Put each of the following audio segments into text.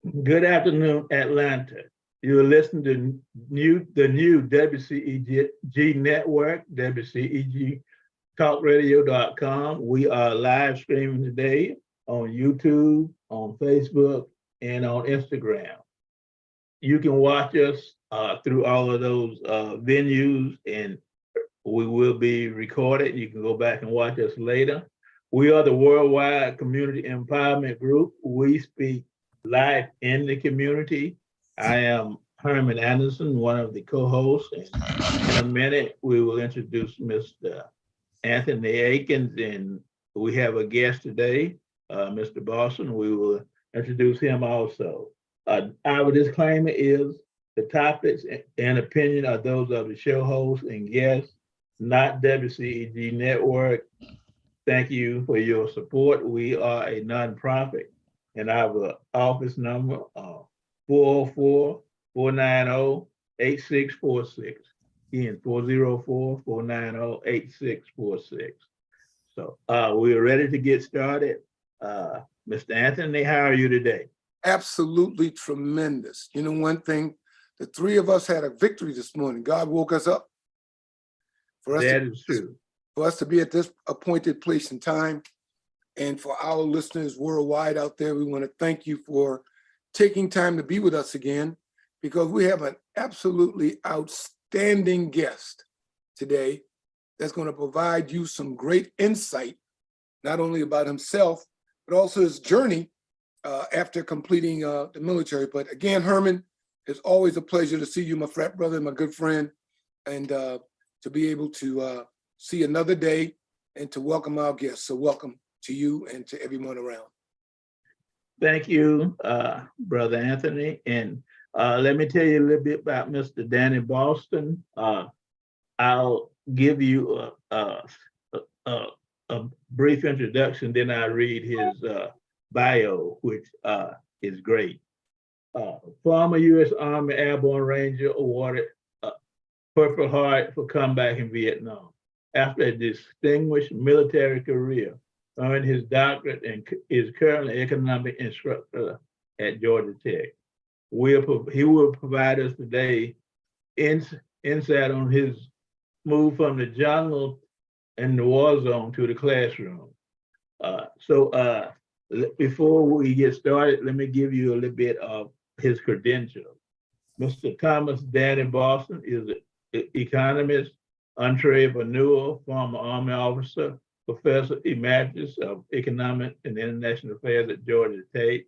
Good afternoon, Atlanta. You're listening to the new WCEG Network, WCEG talkradio.com. We are live streaming today on YouTube, on Facebook, and on Instagram. You can watch us through all of those venues, and we will be recorded. You can go back and watch us later. We are the Worldwide Community Empowerment Group. We speak life in the community. I am Herman Anderson, one of the co-hosts. In a minute, we will introduce Mr. Anthony Aiken, and we have a guest today, Mr. Boston. We will introduce him also. Our disclaimer is the topics and opinion are those of the show hosts and guests, not WCEG Network. Thank you for your support. We are a nonprofit, and our office number 404-490-8646. Again, 404-490-8646. So we're ready to get started. Mr. Anthony, how are you today? Absolutely tremendous. You know, one thing, the three of us had a victory this morning. God woke us up. That is true. For us to be at this appointed place and time. And for our listeners worldwide out there, we want to thank you for taking time to be with us again, because we have an absolutely outstanding guest today that's going to provide you some great insight, not only about himself, but also his journey after completing the military. But again, Herman, it's always a pleasure to see you, my frat brother, my good friend, and to be able to see another day and to welcome our guests. So welcome to you and to everyone around. Thank you, Brother Anthony. And let me tell you a little bit about Mr. Danny Boston. I'll give you a brief introduction, then I'll read his bio, which is great. Former US Army Airborne Ranger, awarded Purple Heart for comeback in Vietnam. After a distinguished military career, earned his doctorate and is currently Economic Instructor at Georgia Tech. He will provide us today insight on his move from the jungle and the war zone to the classroom. Before we get started, let me give you a little bit of his credentials. Mr. Thomas Danny Boston is an economist, entrepreneur, former Army officer, Professor Emeritus of Economic and International Affairs at Georgia Tech.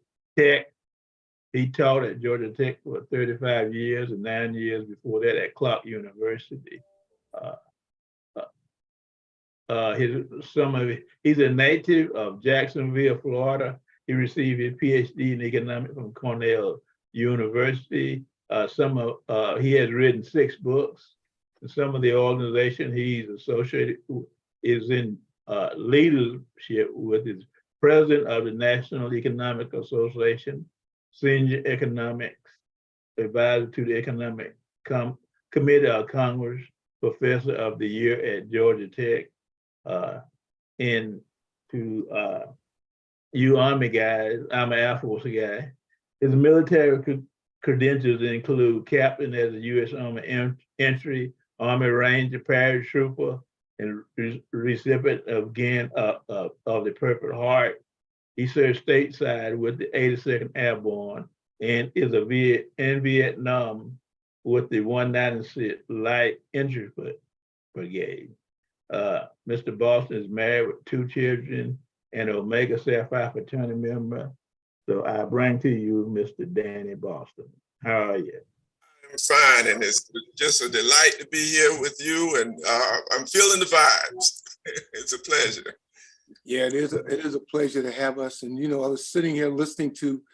He taught at Georgia Tech for 35 years and 9 years before that at Clark University. He's a native of Jacksonville, Florida. He received his PhD in economics from Cornell University. He has written 6 books. Some of the organization he's associated with is in leadership with his president of the National Economic Association, senior economics advisor to the Economic Committee of Congress, professor of the year at Georgia Tech, and to you Army guys, I'm an Air Force guy. His military credentials include captain as a U.S. Army entry, Army Ranger, paratrooper, and recipient again of the Purple Heart. He served stateside with the 82nd Airborne and is in Vietnam with the 196th Light Infantry Brigade. Mr. Boston is married with 2 children and an Omega Sapphire fraternity member. So I bring to you Mr. Danny Boston. How are you? I'm fine, and it's just a delight to be here with you, and I'm feeling the vibes. It's a pleasure. Yeah, it is a pleasure to have us. And, you know, I was sitting here listening to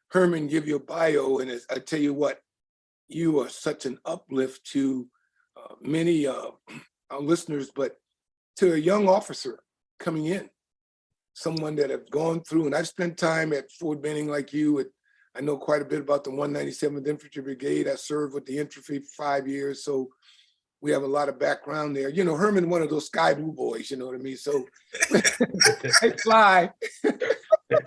Herman give your bio, and I tell you what, you are such an uplift to many our listeners, but to a young officer coming in, someone that have gone through, and I've spent time at Fort Benning like you. I know quite a bit about the 197th Infantry Brigade. I served with the infantry for 5 years, so we have a lot of background there. You know, Herman, one of those sky blue boys, you know what I mean? So I fly.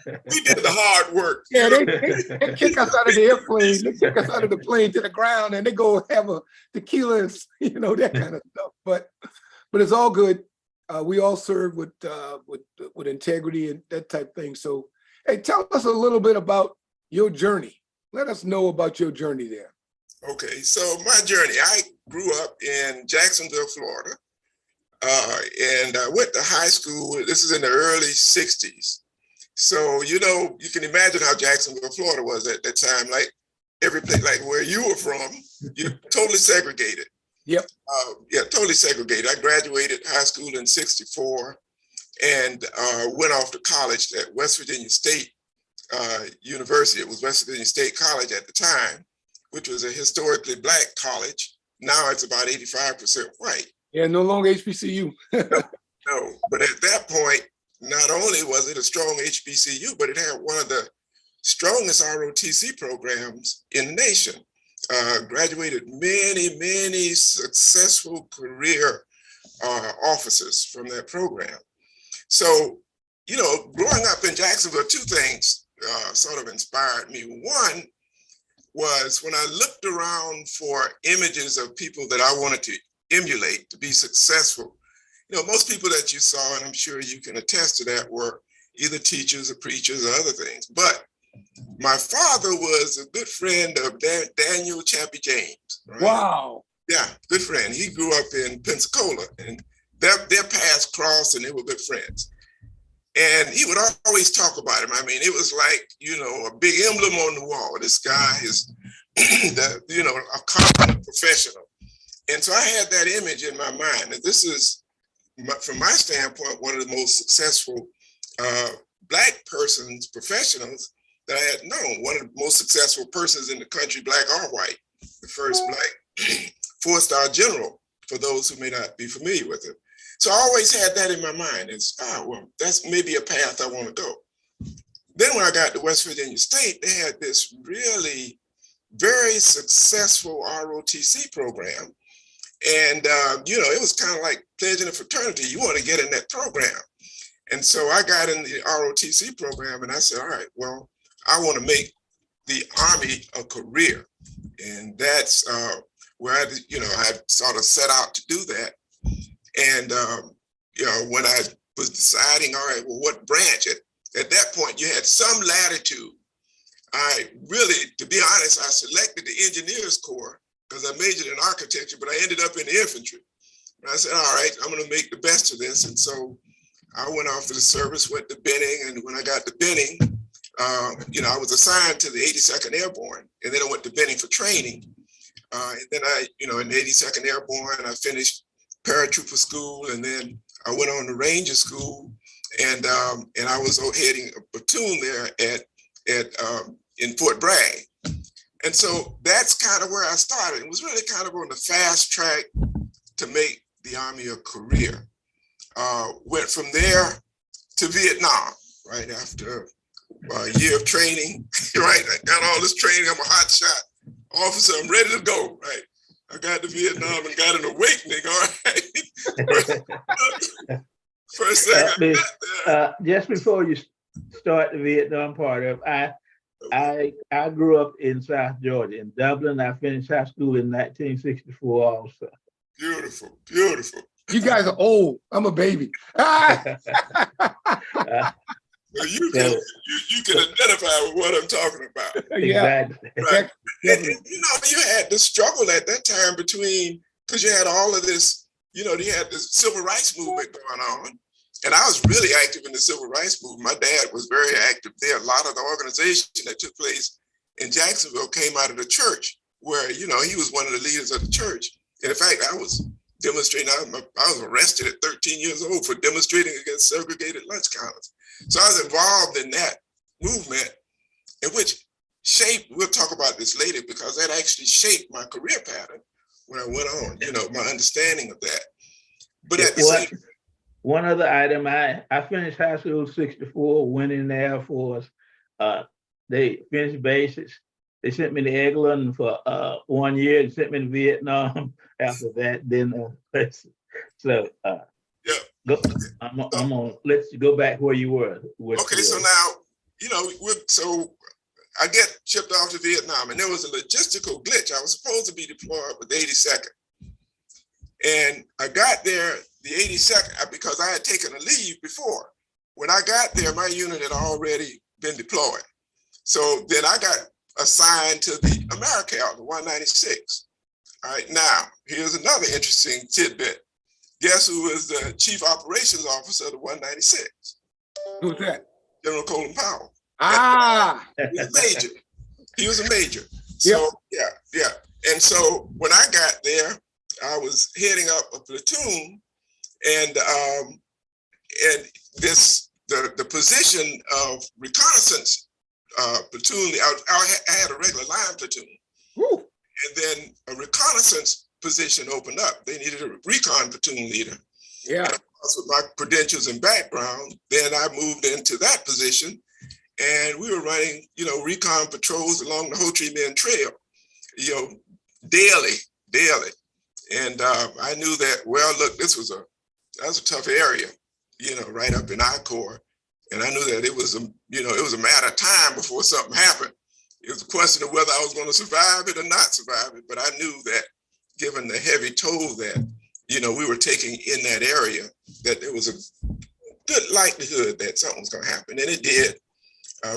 We did the hard work. Yeah, they kick us out of the airplane. They kick us out of the plane to the ground, and they go have a tequila, and, you know, that kind of stuff. But it's all good. We all serve with integrity and that type of thing. So, hey, tell us a little bit about your journey. Let us know about your journey there. Okay, so my journey, I grew up in Jacksonville, Florida, and I went to high school. This is in the early 60s. So, you know, you can imagine how Jacksonville, Florida was at that time, like every place, like where you were from, you're totally segregated. Yep. Yeah, totally segregated. I graduated high school in 64 and went off to college at West Virginia State University. It was West Virginia State College at the time, which was a historically Black college. Now it's about 85% white. Yeah, no longer HBCU. No, but at that point, not only was it a strong HBCU, but it had one of the strongest ROTC programs in the nation. Graduated many successful career officers from that program. So, you know, growing up in Jacksonville, two things sort of inspired me. One was when I looked around for images of people that I wanted to emulate to be successful. You know, most people that you saw, and I'm sure you can attest to that, were either teachers or preachers or other things. But my father was a good friend of Daniel Chappie James. Right? Wow. Yeah, good friend. He grew up in Pensacola, and their paths crossed, and they were good friends. And he would always talk about him. I mean, it was like, you know, a big emblem on the wall. This guy is, you know, a competent professional. And so I had that image in my mind. And this is, from my standpoint, one of the most successful Black professionals that I had known. One of the most successful persons in the country, Black or white, the first Black four-star general, for those who may not be familiar with him. So I always had that in my mind. It's, well, that's maybe a path I want to go. Then when I got to West Virginia State, they had this really very successful ROTC program. And, you know, it was kind of like pledging a fraternity. You want to get in that program. And so I got in the ROTC program and I said, all right, well, I want to make the Army a career. And that's where I sort of set out to do that. And, you know, when I was deciding, all right, well, what branch? At that point, you had some latitude. I really, to be honest, I selected the engineers corps because I majored in architecture, but I ended up in the infantry. And I said, all right, I'm going to make the best of this. And so I went off to the service, went to Benning. And when I got to Benning, you know, I was assigned to the 82nd Airborne. And then I went to Benning for training. And then I, you know, in the 82nd Airborne, I finished paratrooper school. And then I went on to Ranger school. And I was heading a platoon there in Fort Bragg. And so that's kind of where I started. It was really kind of on the fast track to make the Army a career. Went from there to Vietnam, right after a year of training, right? I got all this training, I'm a hot shot officer, I'm ready to go, right? I got to Vietnam and got an awakening, all right? First thing I got there. Just before you start the Vietnam part of I grew up in South Georgia, in Dublin. I finished high school in 1964 also. Beautiful, beautiful. You guys are old. I'm a baby. Well, you can identify with what I'm talking about. Exactly. Right. And, you know, you had the struggle at that time between, because you had all of this, you know, you had this civil rights movement going on. And I was really active in the civil rights movement. My dad was very active there. A lot of the organization that took place in Jacksonville came out of the church, where, you know, he was one of the leaders of the church. And in fact, I was demonstrating, I was arrested at 13 years old for demonstrating against segregated lunch counters. So I was involved in that movement, in which shaped, we'll talk about this later, because that actually shaped my career pattern when I went on, you know, my understanding of that. But at the same one other item, I finished high school in 64, went in the Air Force. They finished basics. They sent me to Eglin for 1 year. They sent me to Vietnam after that. Then, so yeah. I'm on. Let's go back where you were. Okay, so now so I get shipped off to Vietnam, and there was a logistical glitch. I was supposed to be deployed with the 82nd. And I got there, the 82nd, because I had taken a leave before. When I got there, my unit had already been deployed. So then I got assigned to the AmeriCal, the 196. All right, now, here's another interesting tidbit. Guess who was the Chief Operations Officer of the 196? Who's that? General Colin Powell. Ah, He was a major. He was a major. So, yeah. And so when I got there, I was heading up a platoon, and the position of reconnaissance platoon, I had a regular line platoon. woo. And then a reconnaissance position opened up. They needed a recon platoon leader. Yeah. And with my credentials and background, then I moved into that position, and we were running, recon patrols along the Ho Chi Minh Trail, daily. And I knew that, well, look, that was a tough area, right up in I Corps. And I knew that it was a matter of time before something happened. It was a question of whether I was going to survive it or not survive it. But I knew that given the heavy toll that, we were taking in that area, that there was a good likelihood that something was going to happen. And it did.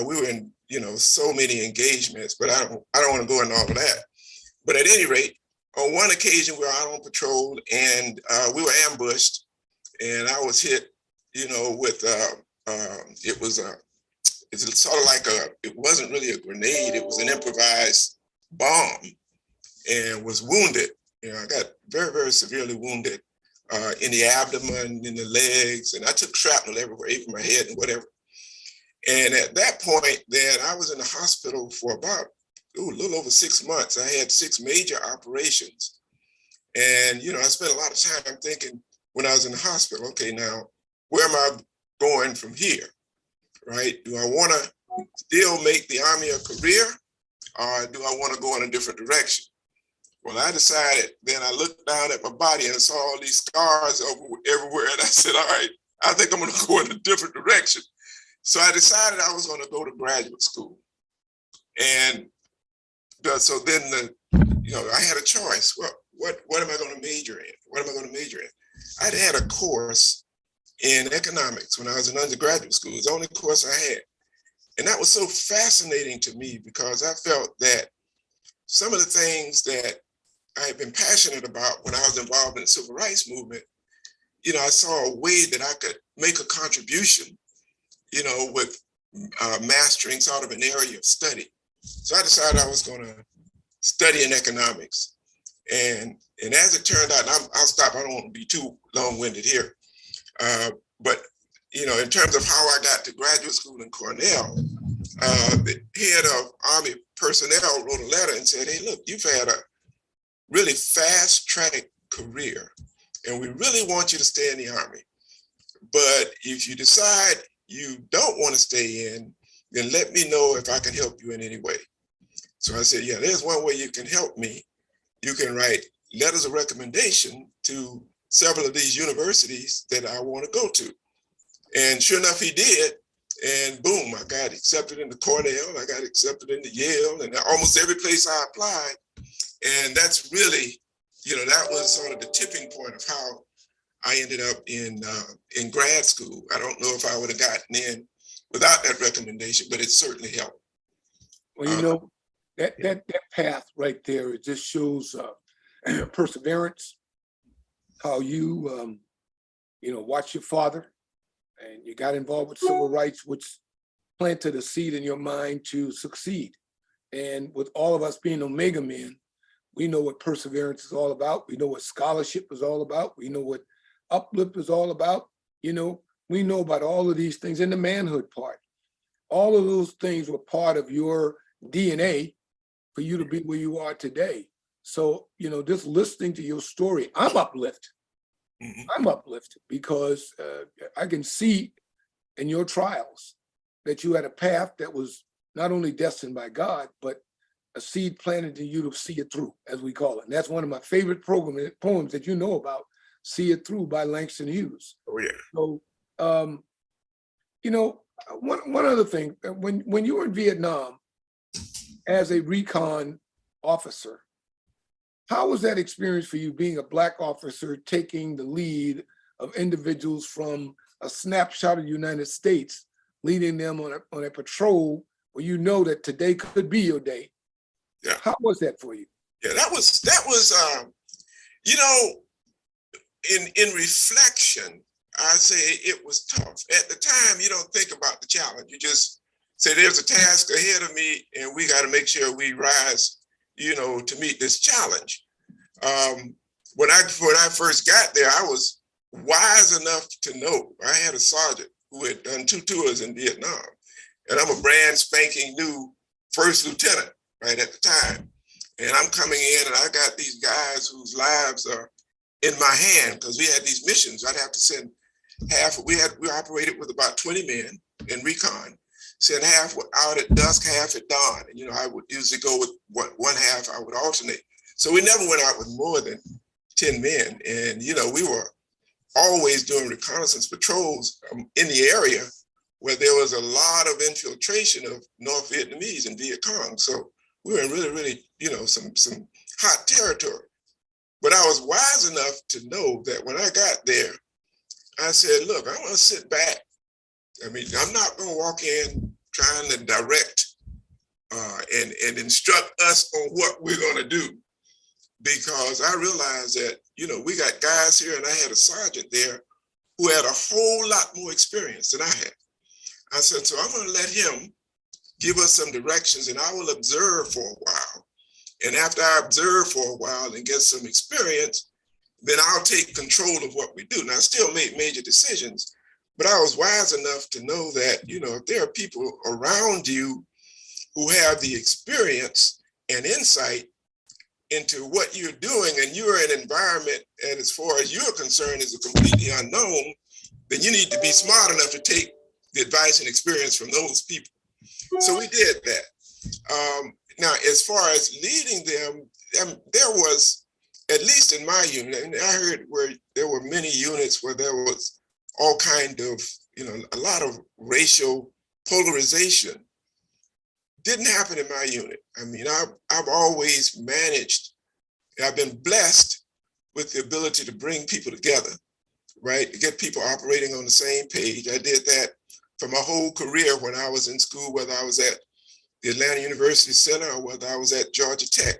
We were in, so many engagements, but I don't want to go into all of that. But at any rate, on one occasion we were out on patrol, and we were ambushed, and I was hit, with it's sort of like it wasn't really a grenade, it was an improvised bomb, and was wounded. I got very, very severely wounded in the abdomen, in the legs, and I took shrapnel everywhere, even my head and whatever. And at that point, then I was in the hospital for about a little over 6 months. I had 6 major operations. And, I spent a lot of time thinking when I was in the hospital, okay, now, where am I going from here, right? Do I want to still make the Army a career, or do I want to go in a different direction? Well, I decided, then I looked down at my body and saw all these scars everywhere. And I said, all right, I think I'm going to go in a different direction. So I decided I was going to go to graduate school. And so then, I had a choice. Well, what am I going to major in? What am I going to major in? I'd had a course in economics when I was in undergraduate school. It was the only course I had. And that was so fascinating to me because I felt that some of the things that I had been passionate about when I was involved in the civil rights movement, I saw a way that I could make a contribution, with mastering sort of an area of study. So I decided I was going to study in economics. And as it turned out, and I'll stop, I don't want to be too long-winded here. But, in terms of how I got to graduate school in Cornell, the head of Army personnel wrote a letter and said, hey, look, you've had a really fast-track career, and we really want you to stay in the Army. But if you decide you don't want to stay in, then let me know if I can help you in any way. So I said, yeah, there's one way you can help me. You can write letters of recommendation to several of these universities that I want to go to. And sure enough, he did. And boom, I got accepted into Cornell, I got accepted into Yale, and almost every place I applied. And that's really, that was sort of the tipping point of how I ended up in grad school. I don't know if I would have gotten in without that recommendation, but it certainly helped. Well, that path right there, it just shows perseverance, how you, watch your father, and you got involved with civil rights, which planted a seed in your mind to succeed. And with all of us being Omega men, we know what perseverance is all about. We know what scholarship is all about. We know what uplift is all about. We know about all of these things, and the manhood part. All of those things were part of your DNA for you to be where you are today. So, just listening to your story, I'm uplifted. Mm-hmm. I'm uplifted because I can see in your trials that you had a path that was not only destined by God, but a seed planted in you to see it through, as we call it. And that's one of my favorite poems that you know about, See It Through by Langston Hughes. Oh, yeah. So, One other thing, when you were in Vietnam as a recon officer, how was that experience for you being a Black officer taking the lead of individuals from a snapshot of the United States, leading them on a patrol where you know that today could be your day? Yeah. How was that for you? Yeah, that was you know, in reflection, I say it was tough. At the time, you don't think about the challenge. You just say there's a task ahead of me and we got to make sure we rise, you know, to meet this challenge. When I first got there, I was wise enough to know I had a sergeant who had done 2 tours in Vietnam, and I'm a brand spanking new first lieutenant right at the time. And I'm coming in and I got these guys whose lives are in my hand because we had these missions. I'd have to send half, we operated with about 20 men in recon, send half out at dusk, half at dawn. And, you know, I would usually go with one half, I would alternate. So we never went out with more than 10 men. And, you know, we were always doing reconnaissance patrols in the area where there was a lot of infiltration of North Vietnamese and Viet Cong. So we were in really, really, you know, some hot territory. But I was wise enough to know that when I got there, I said, look, I want to sit back. I mean, I'm not going to walk in trying to direct and instruct us on what we're going to do, because I realized that, you know, we got guys here, and I had a sergeant there who had a whole lot more experience than I had. I said, so I'm going to let him give us some directions and I will observe for a while. And after I observe for a while and get some experience, then I'll take control of what we do. Now, I still made major decisions, but I was wise enough to know that, you know, if there are people around you who have the experience and insight into what you're doing, and you're in an environment, and as far as you're concerned, is a completely unknown, then you need to be smart enough to take the advice and experience from those people. So we did that. Now, as far as leading them, there was, at least in my unit, and I heard where there were many units where there was all kind of, you know, a lot of racial polarization. Didn't happen in my unit. I mean, I've always managed, I've been blessed with the ability to bring people together, right? To get people operating on the same page. I did that for my whole career when I was in school, whether I was at the Atlanta University Center or whether I was at Georgia Tech.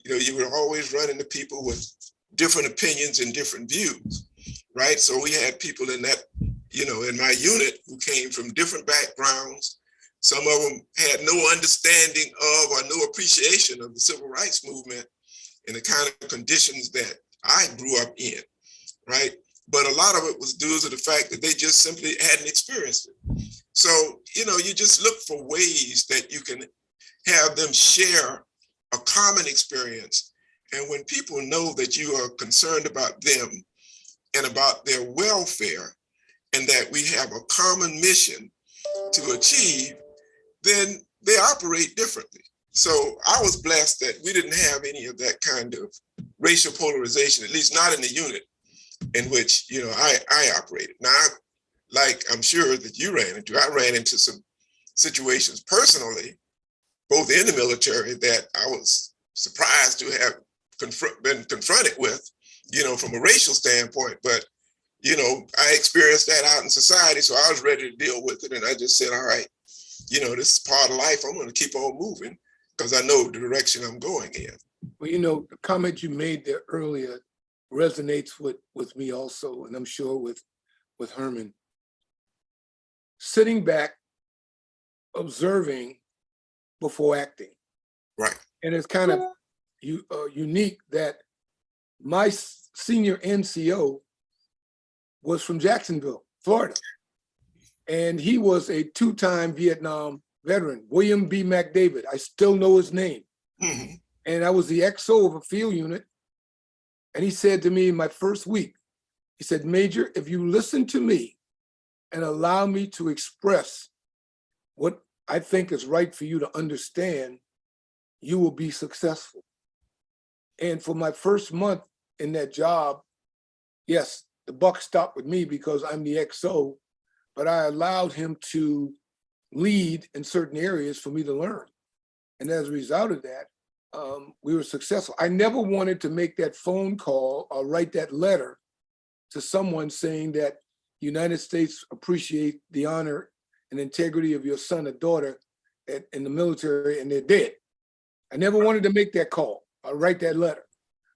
You know, you were always running into people with different opinions and different views, right? So we had people in that, you know, in my unit who came from different backgrounds. Some of them had no understanding of or no appreciation of the civil rights movement and the kind of conditions that I grew up in, right? But a lot of it was due to the fact that they just simply hadn't experienced it. So, you know, you just look for ways that you can have them share a common experience. And when people know that you are concerned about them and about their welfare, and that we have a common mission to achieve, then they operate differently. So I was blessed that we didn't have any of that kind of racial polarization, at least not in the unit in which, you know, I operated. Now, like I'm sure that you ran into, I ran into some situations personally, both in the military, that I was surprised to have been confronted with, you know, from a racial standpoint. But, you know, I experienced that out in society, so I was ready to deal with it. And I just said, all right, you know, this is part of life. I'm going to keep on moving because I know the direction I'm going in. Well, you know, the comment you made there earlier resonates with me also, and I'm sure with Herman. Sitting back, observing before acting. Right. And it's kind of unique that my senior NCO was from Jacksonville, Florida. And he was a 2-time Vietnam veteran, William B. McDavid. I still know his name. Mm-hmm. And I was the XO of a field unit. And he said to me in my first week, he said, Major, if you listen to me and allow me to express what I think is right for you to understand, you will be successful. And for my first month in that job, yes, the buck stopped with me because I'm the XO, but I allowed him to lead in certain areas for me to learn. And as a result of that, we were successful. I never wanted to make that phone call or write that letter to someone saying that the United States appreciate the honor and integrity of your son or daughter in the military and they're dead. I never wanted to make that call or write that letter.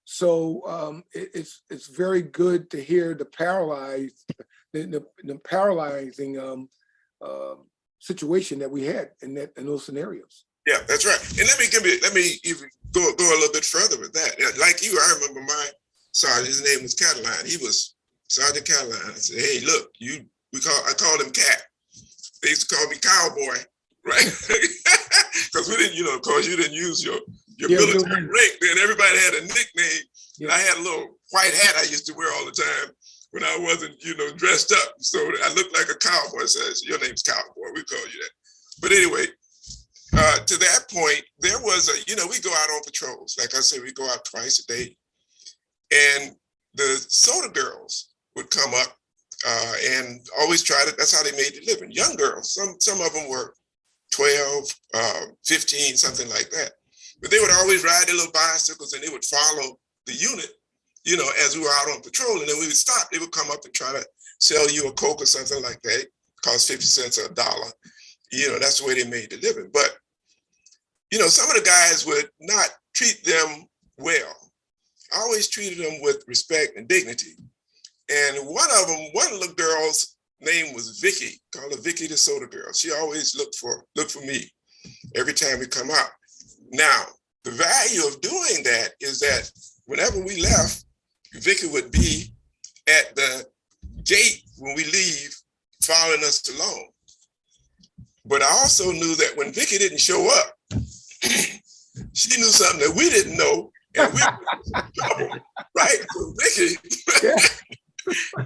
So it's very good to hear the paralyzing situation that we had in those scenarios. Yeah, that's right. And let me even go a little bit further with that. Like you, I remember my sergeant, his name was Cataline. He was Sergeant Cataline. I said, hey, look, I called him Cat. They used to call me Cowboy, right? Because we didn't, of course, you didn't use your military rank. Then everybody had a nickname. Yeah. I had a little white hat I used to wear all the time when I wasn't, dressed up. So I looked like a cowboy. So your name's Cowboy. We call you that. But anyway, to that point, there was we go out on patrols. Like I said, we go out twice a day. And the soda girls would come up and always try to, that's how they made a living. Young girls, some of them were 12, 15, something like that. But they would always ride their little bicycles and they would follow the unit, as we were out on patrol. And then we would stop. They would come up and try to sell you a Coke or something like that. It cost 50 cents or $1. That's the way they made the living. But, some of the guys would not treat them well. I always treated them with respect and dignity. And one of the girls' name was Vicky, called her Vicky the Soda Girl. She always looked for me every time we come out. Now, the value of doing that is that whenever we left, Vicky would be at the gate when we leave, following us along. But I also knew that when Vicky didn't show up, she knew something that we didn't know, and we were in trouble, right? So Vicky,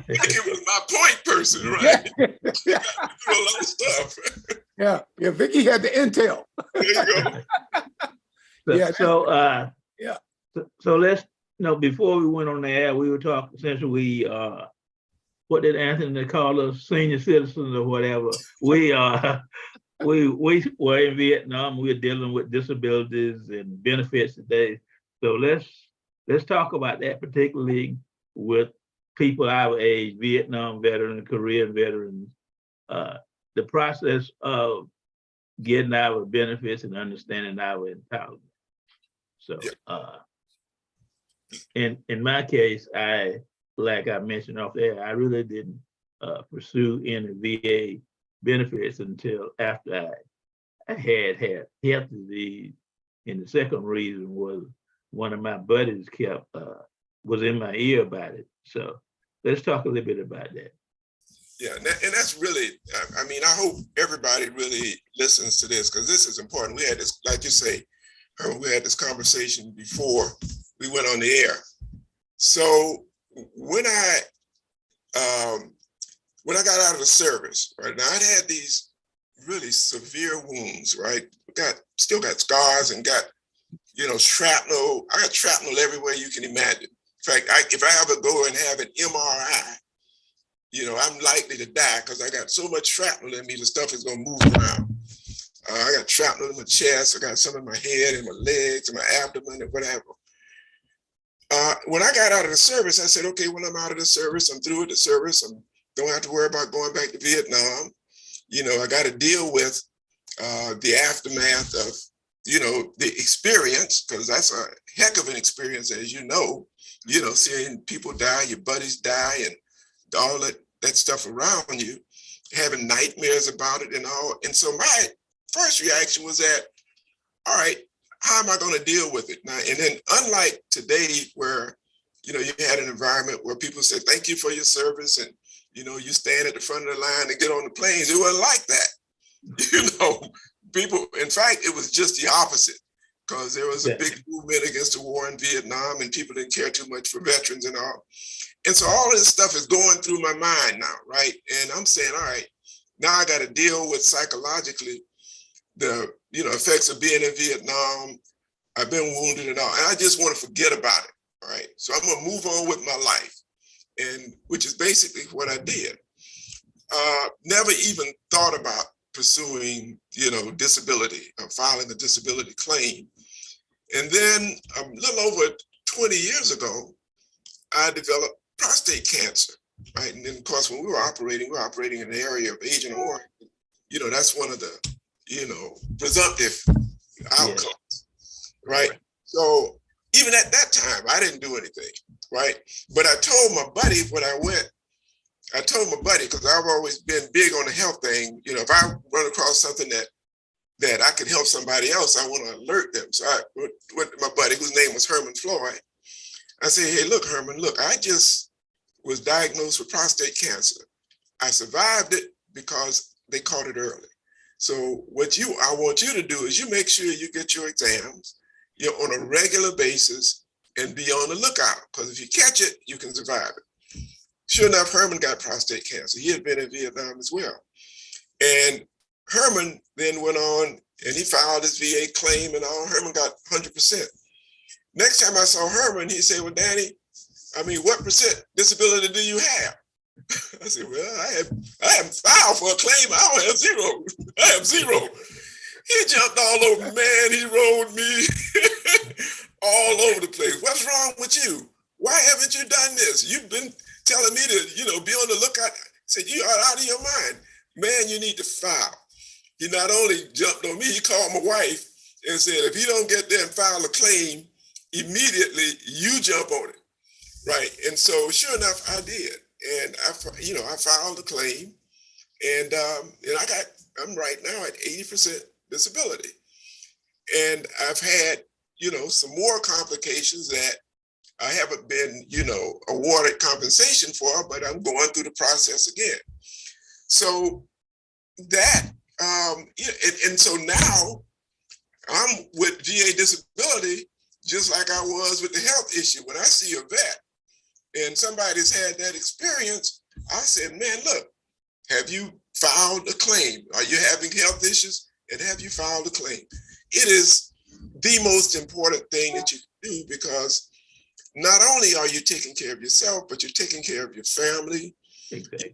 Vicky was my point person, right? She got to do a lot of stuff. Yeah, Vicky had the intel. There you go. So let's, before we went on the air, we were talking, since we, what did Anthony call us, senior citizens or whatever? We were in Vietnam. We're dealing with disabilities and benefits today. So let's talk about that, particularly with people our age, Vietnam veterans, Korean veterans, the process of getting our benefits and understanding our entitlement. So in my case, like I mentioned off there, I really didn't pursue any VA benefits until after I had health disease. And the second reason was one of my buddies was in my ear about it. So let's talk a little bit about that. Yeah, and that's really, I hope everybody really listens to this, because this is important. We had this, like you say, we had this conversation before we went on the air. So when I got out of the service, right, now I'd had these really severe wounds, right? Still got scars and got, shrapnel. I got shrapnel everywhere you can imagine. In fact, if I ever go and have an MRI, I'm likely to die because I got so much shrapnel in me, the stuff is going to move around. I got shrapnel in my chest, I got some in my head and my legs and my abdomen and whatever. When I got out of the service, I said, okay, when I'm out of the service, I'm through with the service. I don't have to worry about going back to Vietnam. I got to deal with the aftermath of, the experience, because that's a heck of an experience, as you know, seeing people die, your buddies die, and all that stuff around you, having nightmares about it and all. And so my first reaction was that, all right, how am I going to deal with it now? And then unlike today where, you had an environment where people said, thank you for your service. And, you stand at the front of the line and get on the planes. It wasn't like that. People, in fact, it was just the opposite, because there was a big movement against the war in Vietnam and people didn't care too much for veterans and all. And so all of this stuff is going through my mind now, right? And I'm saying, all right, now I got to deal with psychologically the effects of being in Vietnam. I've been wounded and all, and I just want to forget about it, all right? So I'm gonna move on with my life, and which is basically what I did. Never even thought about pursuing, disability, filing a disability claim. And then a little over 20 years ago, I developed prostate cancer, right? And then of course, when we were operating in the area of Agent Orange. That's one of the, presumptive outcomes, right? So even at that time, I didn't do anything, right? But I told my buddy when I went, because I've always been big on the health thing, if I run across something that I could help somebody else, I want to alert them. So I went to my buddy, whose name was Herman Floyd. I said, hey, look, Herman, I just was diagnosed with prostate cancer. I survived it because they caught it early. So I want you to do is you make sure you get your exams, on a regular basis and be on the lookout, because if you catch it, you can survive it. Sure enough, Herman got prostate cancer. He had been in Vietnam as well. And Herman then went on and he filed his VA claim and all. Herman got 100%. Next time I saw Herman, he said, well, Danny, what percent disability do you have? I said, well, I haven't filed for a claim. I don't have zero. I have zero. He jumped all over me, man. He rolled me all over the place. What's wrong with you? Why haven't you done this? You've been telling me to, be on the lookout. I said, you are out of your mind. Man, you need to file. He not only jumped on me, he called my wife and said, if you don't get there and file a claim, immediately you jump on it. Right. And so sure enough, I did. And I filed a claim and I'm right now at 80% disability. And I've had, some more complications that I haven't been, awarded compensation for, but I'm going through the process again. So that, and so now I'm with VA disability, just like I was with the health issue. When I see a vet and somebody's had that experience, I said, man, look, have you filed a claim? Are you having health issues? And have you filed a claim? It is the most important thing that you can do, because not only are you taking care of yourself, but you're taking care of your family, Exactly.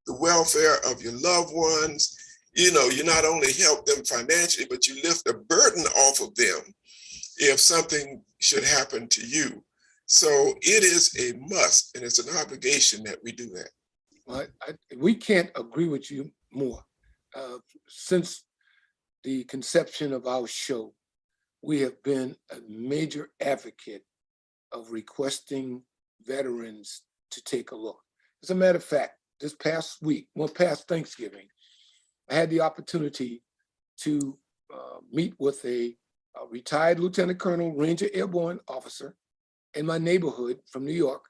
The welfare of your loved ones. You not only help them financially, but you lift the burden off of them if something should happen to you. So it is a must, and it's an obligation that we do that. Well, we can't agree with you more. Since the conception of our show, we have been a major advocate of requesting veterans to take a look. As a matter of fact, this past week, past Thanksgiving, I had the opportunity to meet with a retired Lieutenant Colonel Ranger Airborne officer in my neighborhood from New York.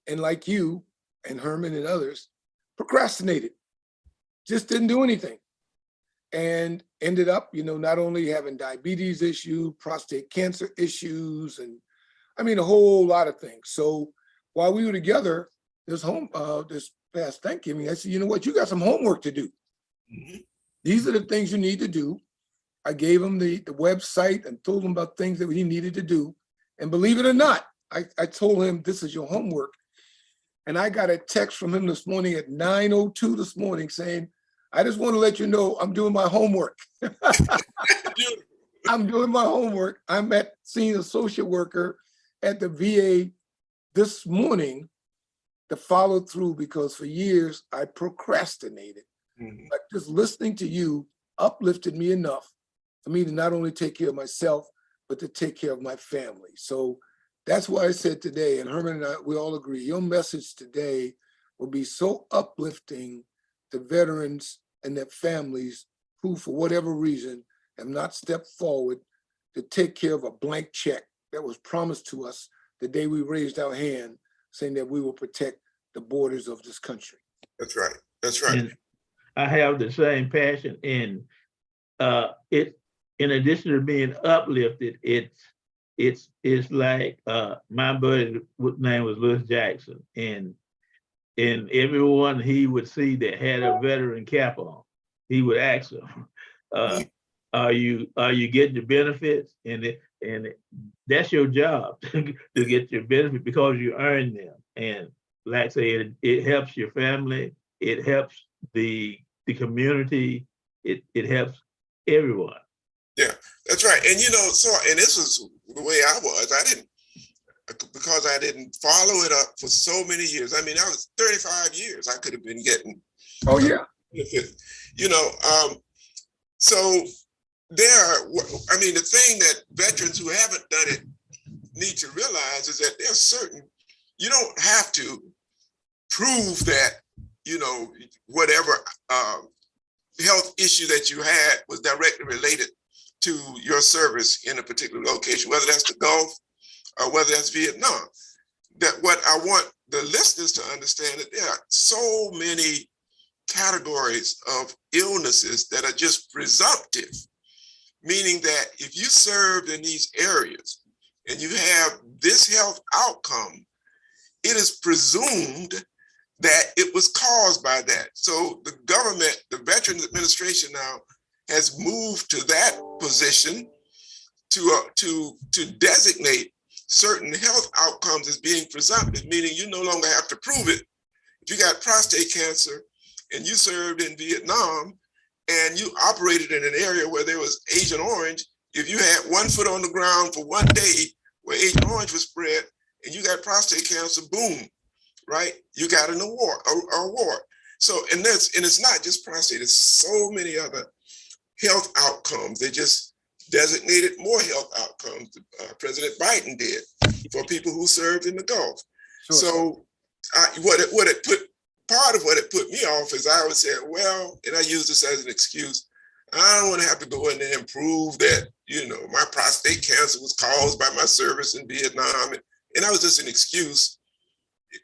And like you and Herman and others, procrastinated, just didn't do anything. And ended up, not only having diabetes issue, prostate cancer issues, and a whole lot of things. So while we were together this past Thanksgiving, I said, you know what, you got some homework to do. Mm-hmm. These are the things you need to do. I gave him the website and told him about things that he needed to do. And believe it or not, I told him, this is your homework. And I got a text from him this morning at 9:02 this morning saying, I just want to let you know I'm doing my homework. I'm doing my homework. I'm seeing a social worker at the VA this morning to follow through, because for years I procrastinated. Mm-hmm. But just listening to you uplifted me enough for me to not only take care of myself, but to take care of my family. So that's why I said today, and Herman and I, we all agree, your message today will be so uplifting to veterans and their families who, for whatever reason, have not stepped forward to take care of a blank check that was promised to us the day we raised our hand, saying that we will protect the borders of this country. That's right. That's right. And I have the same passion, and it, in addition to being uplifted, it's like my buddy's name was Louis Jackson, and everyone he would see that had a veteran cap on, he would ask them, are you getting the benefits? And that's your job to get your benefit, because you earn them. And like I say, it helps your family, it helps the the community. It helps everyone. Yeah, that's right. And and this was the way I was. Because I didn't follow it up for so many years. I mean, that was 35 years I could have been getting. Oh yeah. So the thing that veterans who haven't done it need to realize is that there's certain, you don't have to prove that, whatever health issue that you had was directly related to your service in a particular location, whether that's the Gulf or whether that's Vietnam. That what I want the listeners to understand that there are so many categories of illnesses that are just presumptive, meaning that if you served in these areas and you have this health outcome, it is presumed that it was caused by that. So the government, the Veterans Administration now has moved to that position to designate certain health outcomes as being presumptive, meaning you no longer have to prove it. If you got prostate cancer and you served in Vietnam and you operated in an area where there was Agent Orange, if you had 1 foot on the ground for 1 day where Agent Orange was spread and you got prostate cancer, boom, right? You got an award. So, and it's not just prostate, it's so many other health outcomes. They just designated more health outcomes. President Biden did for people who served in the Gulf. Sure. So part of what it put me off is I would say, well, and I use this as an excuse, I don't want to have to go in there and prove that, my prostate cancer was caused by my service in Vietnam. And that was just an excuse.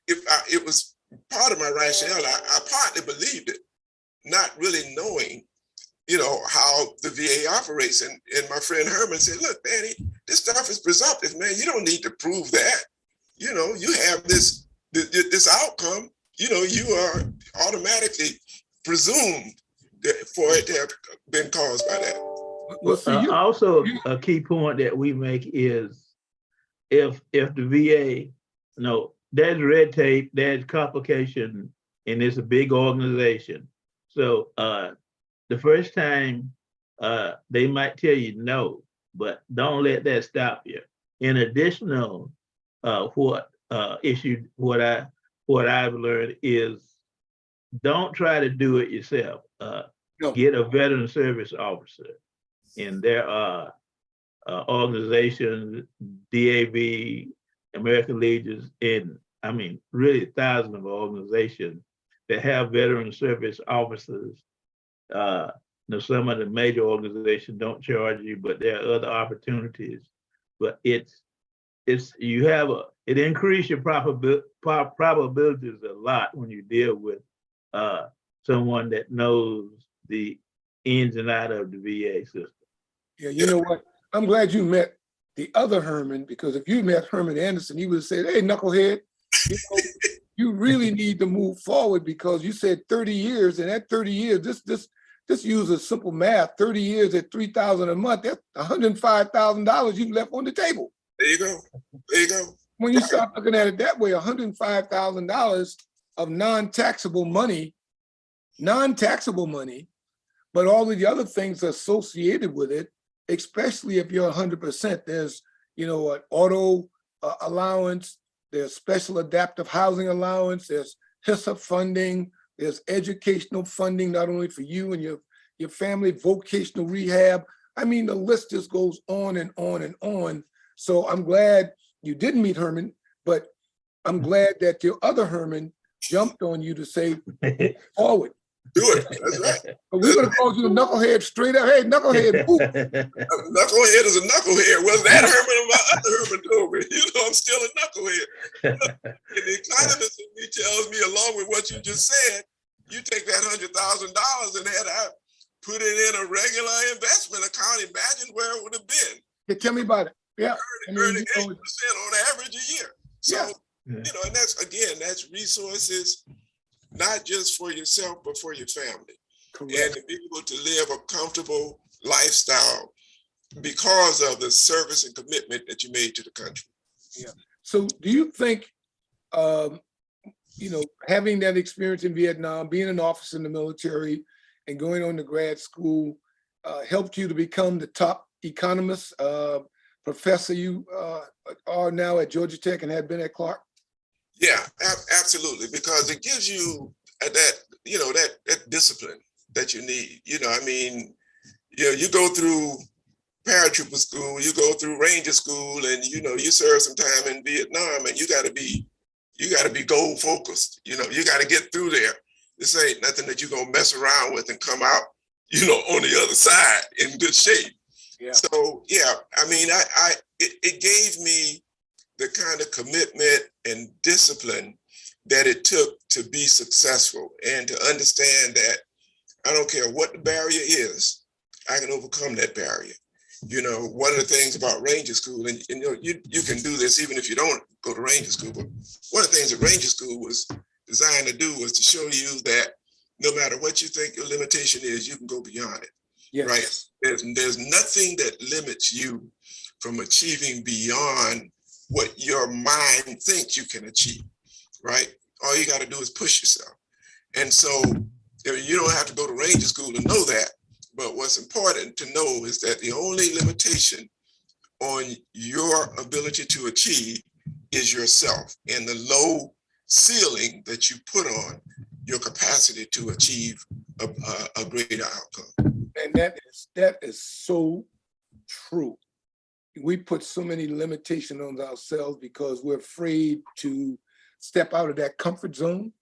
It was part of my rationale. I partly believed it, not really knowing, how the VA operates. And my friend Herman said, look, Danny, this stuff is presumptive, man. You don't need to prove that. You have this outcome, you are automatically presumed for it to have been caused by that. Well, also, a key point that we make is if the VA, there's red tape, there's complication, and it's a big organization. So the first time they might tell you no, but don't let that stop you. In additional, what I've learned is don't try to do it yourself. No. Get a veteran service officer. And there are organizations, DAV, American Legions, and really thousands of organizations that have veteran service officers. Some of the major organizations don't charge you, but there are other opportunities. But it increases your probabilities a lot when you deal with someone that knows the ins and outs of the VA system. Yeah, you know what? I'm glad you met the other Herman, because if you met Herman Anderson, he would have said, hey, knucklehead, you really need to move forward, because you said 30 years, and at 30 years, this uses simple math, 30 years at $3,000 a month, that's $105,000 you've left on the table. There you go. There you go. When you start looking at it that way, $105,000 of non-taxable money, but all of the other things associated with it, especially if you're 100%, there's, an auto allowance, there's special adaptive housing allowance, there's HISA funding, there's educational funding, not only for you and your family, vocational rehab. The list just goes on and on and on. So I'm glad you didn't meet Herman, but I'm glad that your other Herman jumped on you to say, forward. Do it. That's right. But we're going to call you a knucklehead straight up. Hey, knucklehead. Knucklehead is a knucklehead. Was that Herman or my other Herman told me? I'm still a knucklehead. And the economist in me tells me, along with what you just said, you take that $100,000 and had I put it in a regular investment account, imagine where it would have been. Yeah, tell me about it. Yeah. Earning 8% on average a year. So, and that's resources, not just for yourself, but for your family. Correct. And to be able to live a comfortable lifestyle because of the service and commitment that you made to the country. Yeah. So do you think, having that experience in Vietnam, being an officer in the military, and going on to grad school helped you to become the top economist, professor you are now at Georgia Tech and had been at Clark? Yeah, absolutely, because it gives you that discipline that you need. I mean, you go through paratrooper school, you go through Ranger school, and you serve some time in Vietnam, and you got to be goal focused. You got to get through there. This ain't nothing that you're gonna mess around with and come out, on the other side in good shape. Yeah. So yeah, I mean, it gave me the kind of commitment and discipline that it took to be successful, and to understand that I don't care what the barrier is, I can overcome that barrier. One of the things about Ranger School, and you can do this even if you don't go to Ranger School, but one of the things that Ranger School was designed to do was to show you that no matter what you think your limitation is, you can go beyond it. Yes. Right? There's nothing that limits you from achieving beyond what your mind thinks you can achieve, right? All you got to do is push yourself. And so you don't have to go to Ranger School to know that. But what's important to know is that the only limitation on your ability to achieve is yourself, and the low ceiling that you put on your capacity to achieve a greater outcome. And that is so true. We put so many limitations on ourselves because we're afraid to step out of that comfort zone,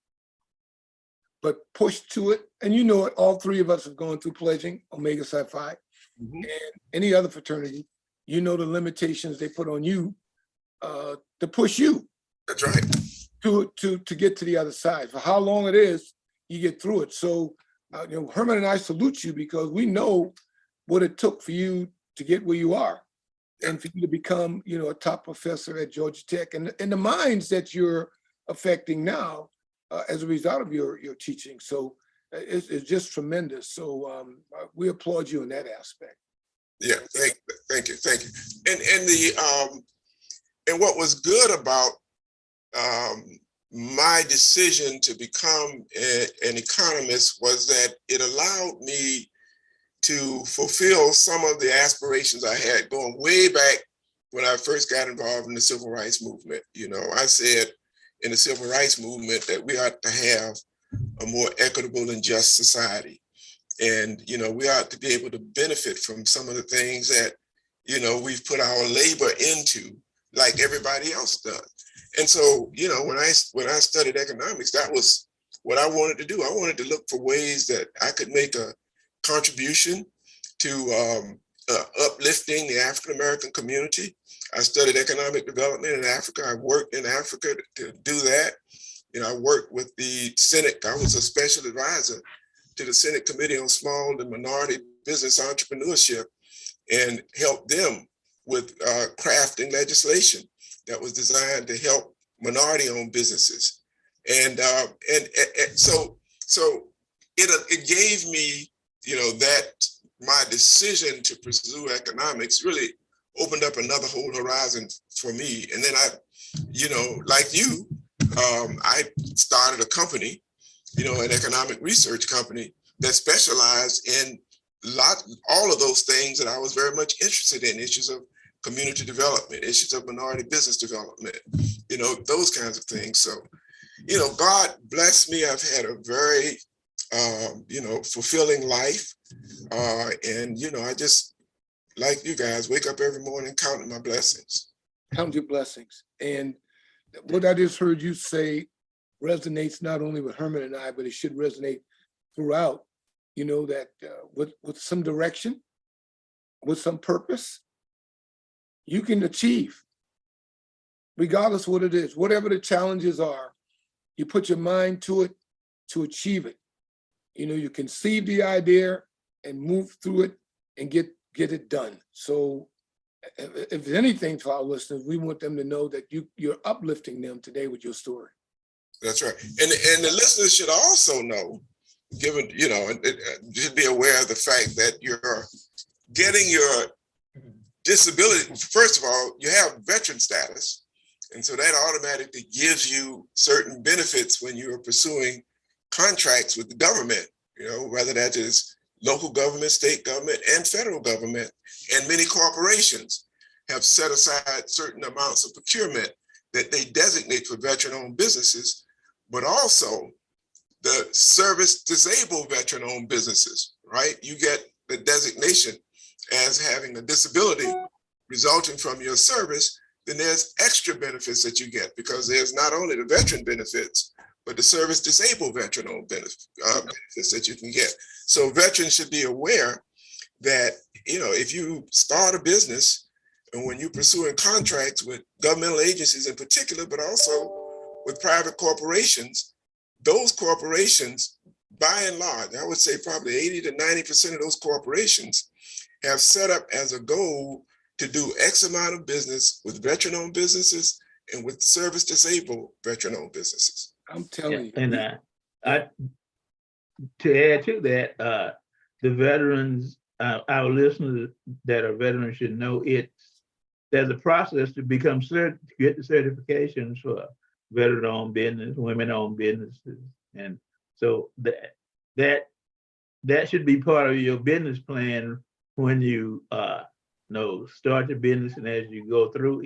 but push to it. And all three of us have gone through pledging Omega Psi Phi, and any other fraternity. The limitations they put on you to push you. That's right. To get to the other side. For how long it is, you get through it. So, Herman and I salute you because we know what it took for you to get where you are, and for you to become, a top professor at Georgia Tech, and the minds that you're affecting now as a result of your teaching. So it's just tremendous. So we applaud you in that aspect. Yeah, thank you. And what was good about my decision to become an economist was that it allowed me to fulfill some of the aspirations I had going way back when I first got involved in the civil rights movement. I said in the civil rights movement that we ought to have a more equitable and just society. And, we ought to be able to benefit from some of the things that, we've put our labor into like everybody else does. And so, when I studied economics, that was what I wanted to do. I wanted to look for ways that I could make a contribution to uplifting the African-American community. I studied economic development in Africa. I worked in Africa to do that. I worked with the Senate. I was a special advisor to the Senate Committee on Small and Minority Business Entrepreneurship, and helped them with crafting legislation that was designed to help minority-owned businesses. And so it gave me, that my decision to pursue economics really opened up another whole horizon for me. And then like you, I started a company, an economic research company that specialized in all of those things that I was very much interested in: issues of community development, issues of minority business development, those kinds of things. So, God bless me. I've had a very, fulfilling life. And, I just, like you guys, wake up every morning counting my blessings. Count your blessings. And what I just heard you say resonates not only with Herman and I, but it should resonate throughout, that with some direction, with some purpose, you can achieve, regardless of what it is. Whatever the challenges are, you put your mind to it to achieve it. You conceive the idea and move through it and get it done. So if anything, to our listeners, we want them to know that you're uplifting them today with your story. That's right. And the listeners should also know, given, should be aware of the fact that you're getting your disability. First of all, you have veteran status. And so that automatically gives you certain benefits when you're pursuing contracts with the government whether that is local government, state government, and federal government, and many corporations have set aside certain amounts of procurement that they designate for veteran-owned businesses, but also the service disabled veteran-owned businesses, right? You get the designation as having a disability resulting from your service, then there's extra benefits that you get, because there's not only the veteran benefits, but the service disabled veteran-owned benefits that you can get. So veterans should be aware that, if you start a business and when you're pursuing contracts with governmental agencies in particular, but also with private corporations, those corporations, by and large, I would say probably 80 to 90% of those corporations have set up as a goal to do X amount of business with veteran-owned businesses and with service disabled veteran-owned businesses. I'm telling you. And to add to that, the veterans, our listeners that are veterans should know there's a process to become to get the certifications for veteran-owned business, women-owned businesses, and so that should be part of your business plan when you start your business, and as you go through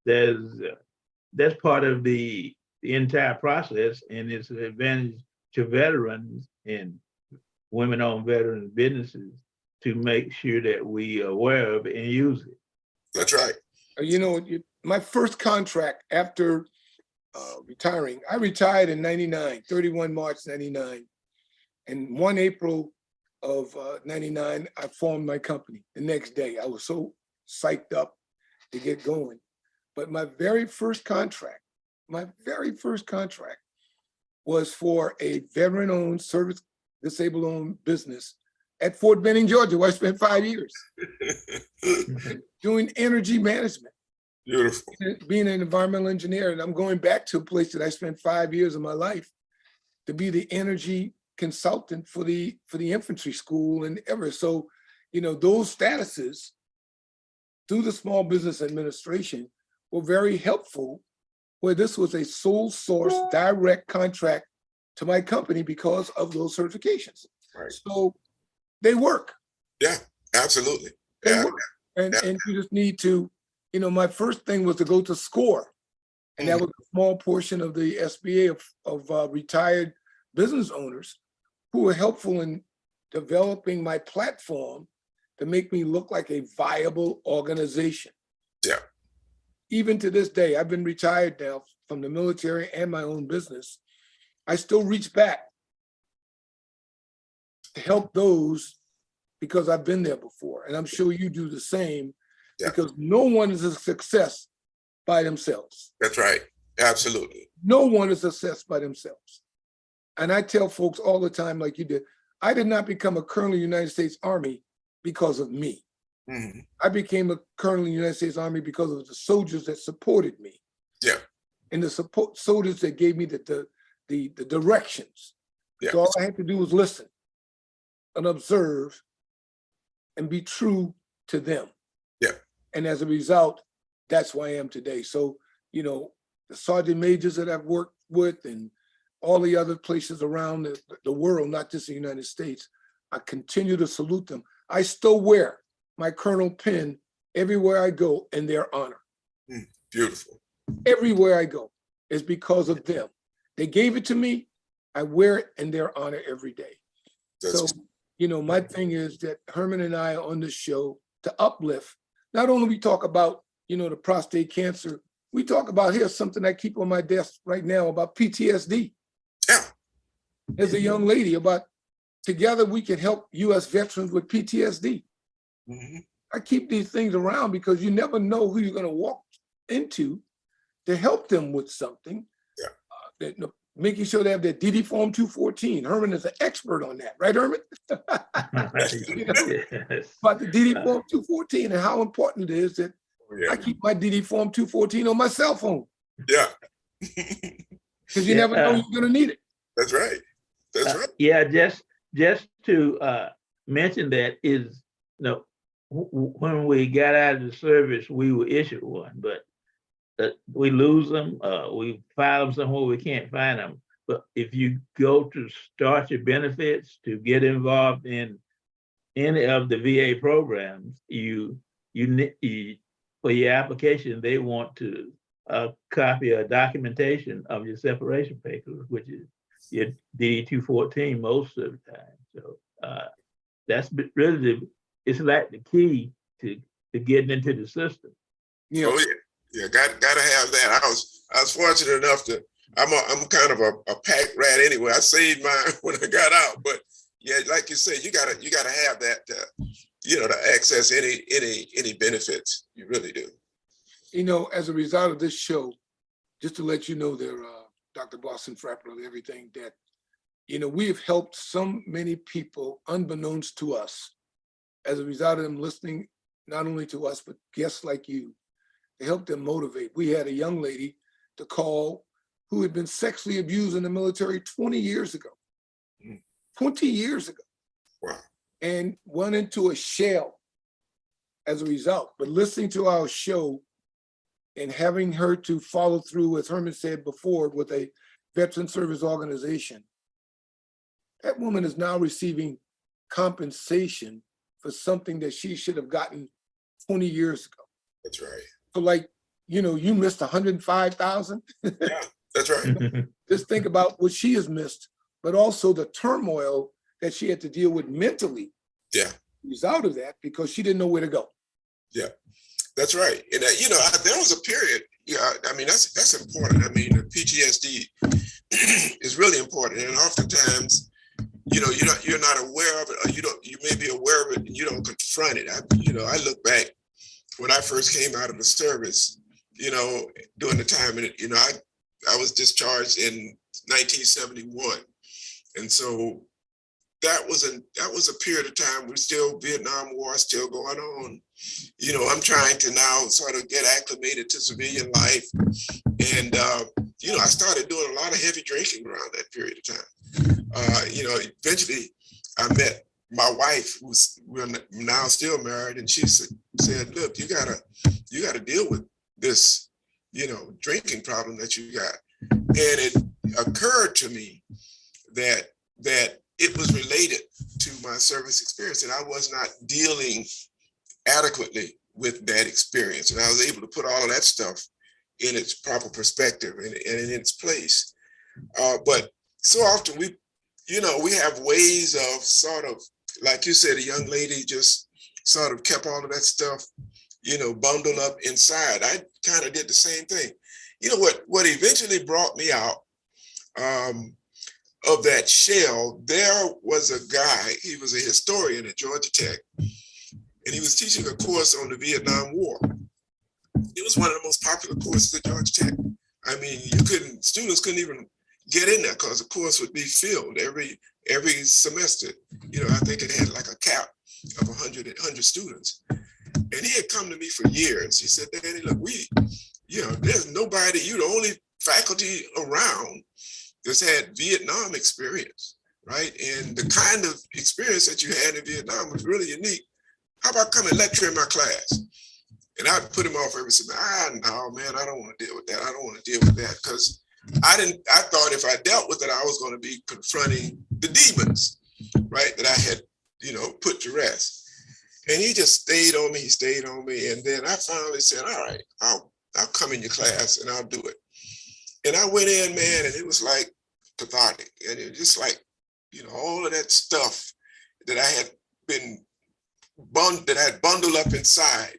that's part of the entire process, and it's an advantage to veterans and women-owned veteran businesses to make sure that we are aware of it and use it. That's right. My first contract after retiring, I retired in 99, 31 March 99. And 1 April of 99, I formed my company the next day. I was so psyched up to get going. But my very first contract was for a veteran-owned, service disabled-owned business at Fort Benning, Georgia, where I spent 5 years doing energy management. Beautiful. Being an environmental engineer, and I'm going back to a place that I spent 5 years of my life to be the energy consultant for the infantry school and ever. So, those statuses through the Small Business Administration were very helpful, where this was a sole source direct contract to my company because of those certifications. Right. So they work. Yeah, absolutely. They work. And you just need to, my first thing was to go to SCORE. And that was a small portion of the SBA of retired business owners who were helpful in developing my platform to make me look like a viable organization. Yeah. Even to this day, I've been retired now from the military and my own business. I still reach back to help those because I've been there before. And I'm sure you do the same, because no one is a success by themselves. That's right. Absolutely. No one is a success by themselves. And I tell folks all the time, like you did, I did not become a colonel in the United States Army because of me. Mm-hmm. I became a colonel in the United States Army because of the soldiers that supported me. Yeah. And the soldiers that gave me the directions. Yeah. So all I had to do was listen and observe and be true to them. Yeah. And as a result, that's where I am today. So, the sergeant majors that I've worked with and all the other places around the world, not just the United States, I continue to salute them. I still wear my colonel pin everywhere I go in their honor. Beautiful. Everywhere I go is because of them. They gave it to me. I wear it in their honor every day. So, my thing is that Herman and I are on this show to uplift. Not only we talk about, the prostate cancer, we talk about, here's something I keep on my desk right now about PTSD. Yeah. There's a young lady about, together we can help US veterans with PTSD. Mm-hmm. I keep these things around because you never know who you're going to walk into to help them with something. Yeah. Making sure they have their DD Form 214. Herman is an expert on that, right, Herman? Yes. About the DD Form 214 and how important it is that I keep my DD Form 214 on my cell phone. Yeah. Because you never know you're going to need it. That's right. That's right. Yeah, just to mention that is, when we got out of the service, we were issued one, but we lose them. We file them somewhere we can't find them. but if you go to start your benefits to get involved in any of the VA programs, you for your application, they want to copy a documentation of your separation papers, which is your DD 214 most of the time. So that's really it's like the key to getting into the system. Yeah. Oh yeah, got to have that. I was fortunate enough to. I'm kind of a pack rat anyway. I saved mine when I got out, but yeah, like you said, you gotta have that, to access any benefits. You really do. As a result of this show, just to let you know there, Dr. Boston Frapper, everything that, we have helped so many people unbeknownst to us as a result of them listening, not only to us, but guests like you, to help them motivate. We had a young lady to call who had been sexually abused in the military 20 years ago. 20 years ago. Wow. And went into a shell as a result. But listening to our show and having her to follow through, as Herman said before, with a veteran service organization, that woman is now receiving compensation for something that she should have gotten 20 years ago. That's right. So you missed 105,000. Yeah, that's right. Just think about what she has missed, but also the turmoil that she had to deal with mentally. Yeah. Result of that, because she didn't know where to go. Yeah, that's right. And there was a period. Yeah, I mean that's important. I mean, the PTSD is really important, and oftentimes, you're not aware of it, or you may be aware of it, and you don't confront it. I look back when I first came out of the service, during the time, and I was discharged in 1971, and so that was a period of time where still Vietnam War still going on. I'm trying to now sort of get acclimated to civilian life, and I started doing a lot of heavy drinking around that period of time. Eventually I met my wife, we're now still married, and she said, "Look, you gotta deal with this, drinking problem that you got." And it occurred to me that it was related to my service experience, and I was not dealing adequately with that experience. And I was able to put all of that stuff in its proper perspective and in its place. But so often we have ways of sort of, like you said, a young lady just sort of kept all of that stuff, bundled up inside. I kind of did the same thing. What eventually brought me out of that shell, there was a guy, he was a historian at Georgia Tech, and he was teaching a course on the Vietnam War. It was one of the most popular courses at Georgia Tech. I mean, students couldn't even get in there because the course would be filled every semester. I think it had like a cap of 100 students. And he had come to me for years. He said, "Danny, look, there's nobody, you're the only faculty around that's had Vietnam experience, right? And the kind of experience that you had in Vietnam was really unique. How about come and lecture in my class?" And I put him off every semester. No, man, I don't want to deal with that. I don't want to deal with that, because I thought if I dealt with it, I was going to be confronting the demons, right, that I had, put to rest. And he just stayed on me. And then I finally said, "All right, I'll come in your class and I'll do it." And I went in, man, and it was like cathartic. And it was just like, all of that stuff that I had been bundled up inside,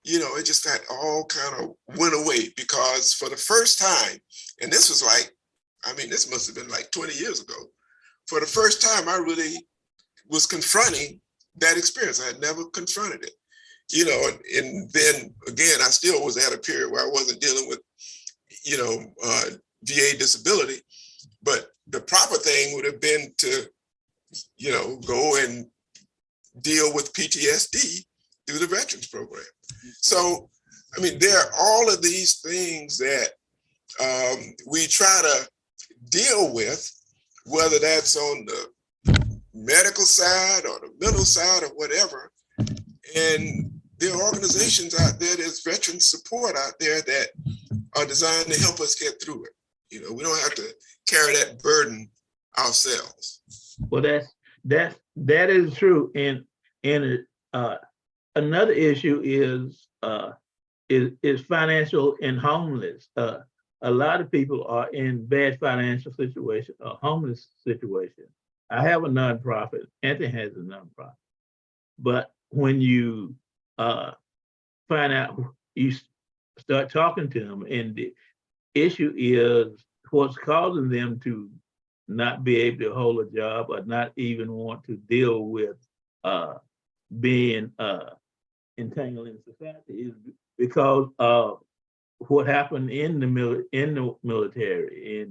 it just got all kind of went away, because for the first time, and this was like, this must have been like 20 years ago. For the first time, I really was confronting that experience. I had never confronted it, and then again, I still was at a period where I wasn't dealing with, VA disability, but the proper thing would have been to, go and deal with PTSD through the Veterans Program. So, there are all of these things that we try to deal with, whether that's on the medical side or the mental side or whatever. And there are organizations out there, there's veteran support out there that are designed to help us get through it. We don't have to carry that burden ourselves. Well, that is true. And another issue is financial and homeless. A lot of people are in bad financial situation, a homeless situation. I have a nonprofit. Anthony has a nonprofit. But when you find out, you start talking to them, and the issue is what's causing them to not be able to hold a job or not even want to deal with being entangled in society is because of what happened in the military,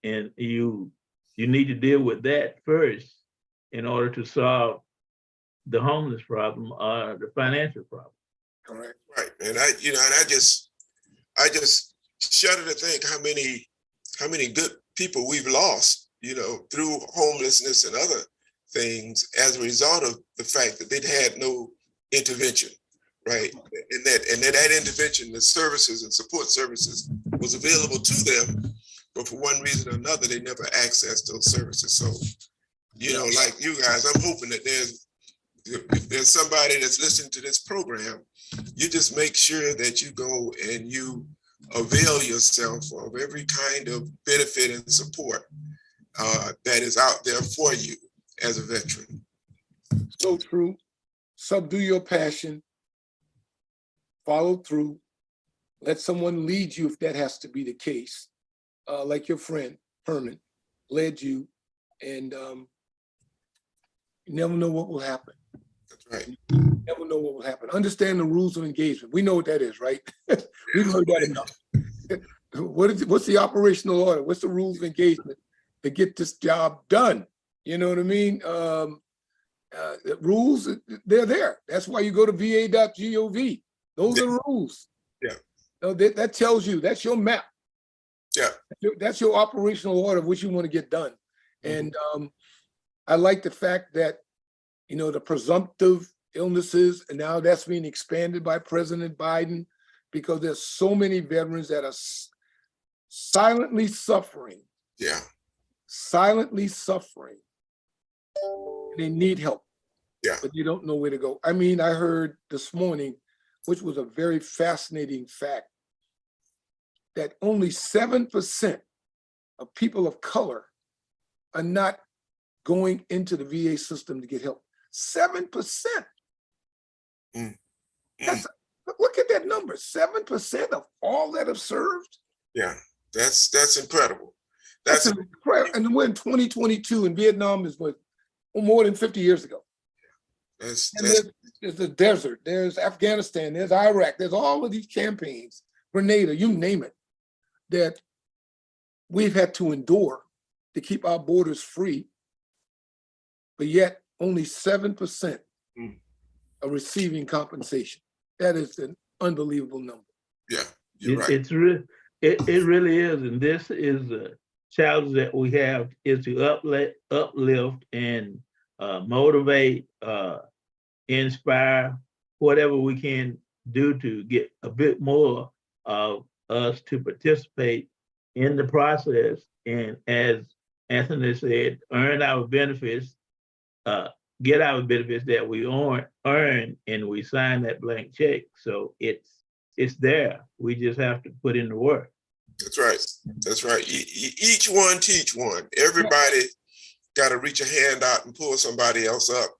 and you need to deal with that first in order to solve the homeless problem or the financial problem. Correct. Right. And I just shudder to think how many good people we've lost, through homelessness and other things as a result of the fact that they'd had no intervention. Right. And that intervention, the services and support services was available to them, but for one reason or another, they never accessed those services. So, like you guys, I'm hoping that if there's somebody that's listening to this program, you just make sure that you go and you avail yourself of every kind of benefit and support that is out there for you as a veteran. So true. Subdue your passion. Follow through. Let someone lead you if that has to be the case. Like your friend, Herman, led you, and you never know what will happen. That's right. You never know what will happen. Understand the rules of engagement. We know what that is, right? We've heard that enough. What's the operational order? What's the rules of engagement to get this job done? You know what I mean? The rules, they're there. That's why you go to va.gov. Those are rules. Yeah. That tells you, that's your map. Yeah. That's your operational order of what you want to get done. And I like the fact that, the presumptive illnesses, and now that's being expanded by President Biden, because there's so many veterans that are silently suffering. Yeah. Silently suffering. They need help. Yeah. But you don't know where to go. I mean, I heard this morning, which was a very fascinating fact, that only 7% of people of color are not going into the VA system to get help. 7%. Look at that number. 7% of all that have served. Yeah, that's incredible. That's incredible. And we're in 2022, and Vietnam is more than 50 years ago. There's the desert, there's Afghanistan, there's Iraq, there's all of these campaigns, Grenada, you name it, that we've had to endure to keep our borders free, but yet only 7% are receiving compensation. That is an unbelievable number. Yeah, you're right. It really is, and this is a challenge that we have, is to uplift and motivate, inspire, whatever we can do to get a bit more of us to participate in the process. And as Anthony said, earn our benefits, get our benefits that we earn, and we sign that blank check. So it's there. We just have to put in the work. That's right. That's right. Each one teach one. Everybody got to reach a hand out and pull somebody else up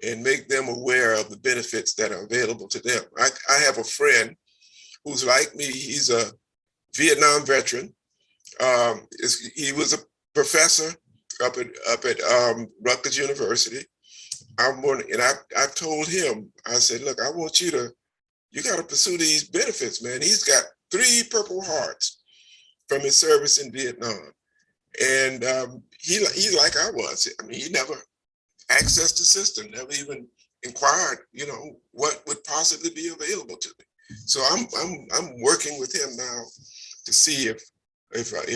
and make them aware of the benefits that are available to them. I have a friend who's like me. He's a Vietnam veteran. He was a professor up at Rutgers University. I've told him, I said, look, I want you got to pursue these benefits, man. He's got 3 Purple Hearts from his service in Vietnam. And he's like I was. I mean, he never accessed the system, never even inquired, what would possibly be available to me. So I'm working with him now to see if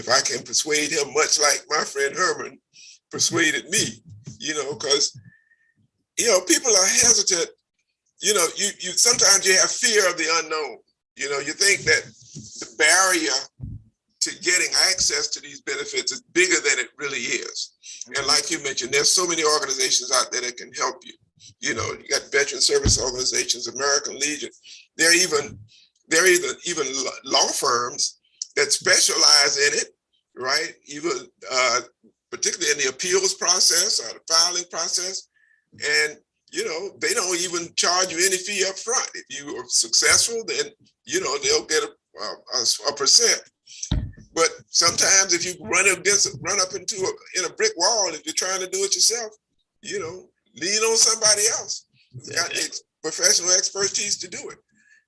I can persuade him, much like my friend Herman persuaded me, because people are hesitant. You sometimes you have fear of the unknown. You think that the barrier to getting access to these benefits is bigger than it really is. And like you mentioned, there's so many organizations out there that can help you. You know, you got veteran service organizations, American Legion. There are even law firms that specialize in it, right? Even particularly in the appeals process or the filing process. And, you know, they don't even charge you any fee up front. If you are successful, then, you know, they'll get a percent. But sometimes if you run up into a brick wall, if you're trying to do it yourself, you know, lean on somebody else who's got professional expertise to do it.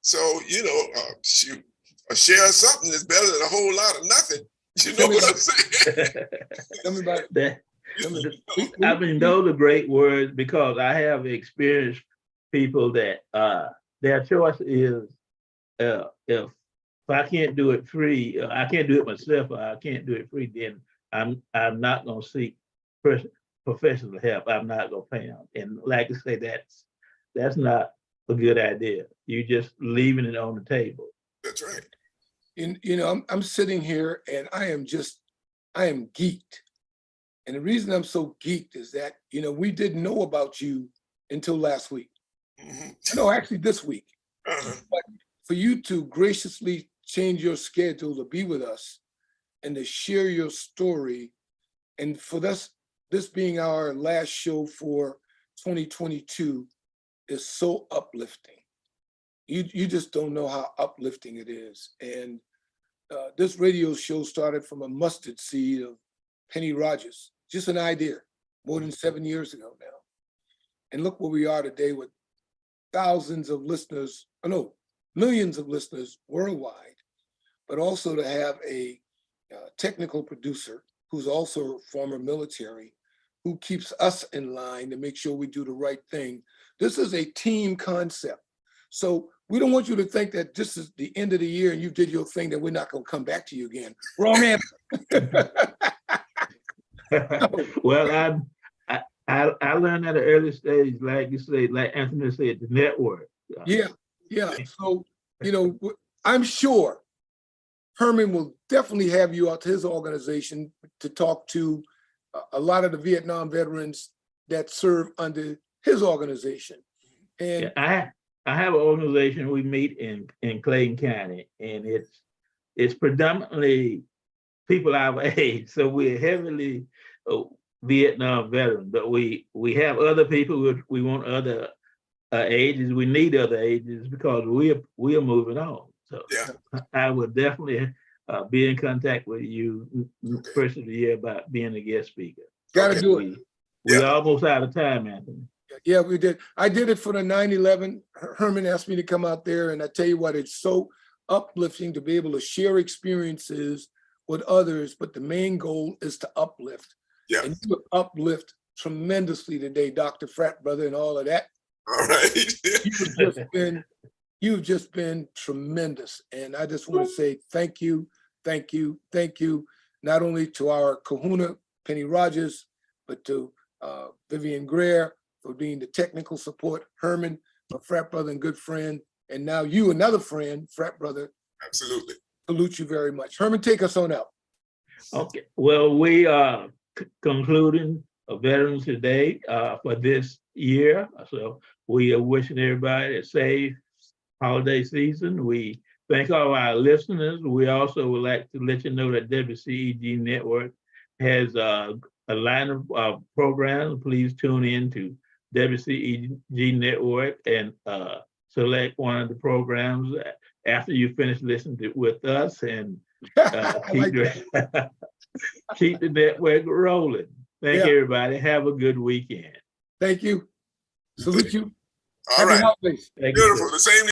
So, you know, shoot, a share of something is better than a whole lot of nothing. You know what I'm saying? Tell me about that. I mean, those are great words, because I have experienced people that their choice is if I can't do it free, I can't do it myself, or I can't do it free, then I'm not going to seek professional help. I'm not going to pay them. And like I say, that's not a good idea. You're just leaving it on the table. That's right. And, you know, I'm sitting here and I am geeked. And the reason I'm so geeked is that, you know, we didn't know about you until last week. Mm-hmm. No, actually this week. Uh-huh. But for you to graciously change your schedule to be with us and to share your story, and for this being our last show for 2022 is so uplifting. You just don't know how uplifting it is. And this radio show started from a mustard seed of Penny Rogers, just an idea, more than 7 years ago now. And look where we are today with thousands of listeners, millions of listeners worldwide, but also to have a technical producer who's also a former military, who keeps us in line to make sure we do the right thing. This is a team concept. So we don't want you to think that this is the end of the year and you did your thing, that we're not going to come back to you again. Wrong answer. Well, I learned at an early stage, like you say, like Anthony said, the network. Yeah. So, you know, I'm sure Herman will definitely have you out to his organization to talk to a lot of the Vietnam veterans that serve under his organization. And yeah, I have an organization. We meet in Clayton County, and it's predominantly people our age. So we're heavily Vietnam veterans, but we have other people. We want other ages. We need other ages because we are moving on. So yeah. I would definitely be in contact with you first of the year about being a guest speaker. Gotta do it. We're almost out of time, Anthony. Yeah, we did. I did it for the 9/11. Herman asked me to come out there, and I tell you what, it's so uplifting to be able to share experiences with others, but the main goal is to uplift. Yeah. And you uplift tremendously today, Dr. Frat Brother, and all of that. All right. You've just been tremendous. And I just want to say thank you, not only to our kahuna, Penny Rogers, but to Vivian Greer for being the technical support, Herman, a frat brother and good friend, and now you, another friend, frat brother. Absolutely. Salute you very much. Herman, take us on out. Okay. Well, we are concluding Veterans Day for this year. So we are wishing everybody a safe holiday season. We thank all our listeners. We also would like to let you know that WCEG Network has a line of programs. Please tune in to WCEG Network and select one of the programs after you finish listening with us, and keep the network rolling. Thank you, everybody. Have a good weekend. Thank you. Salute you. All right. Happy holidays. Beautiful. The same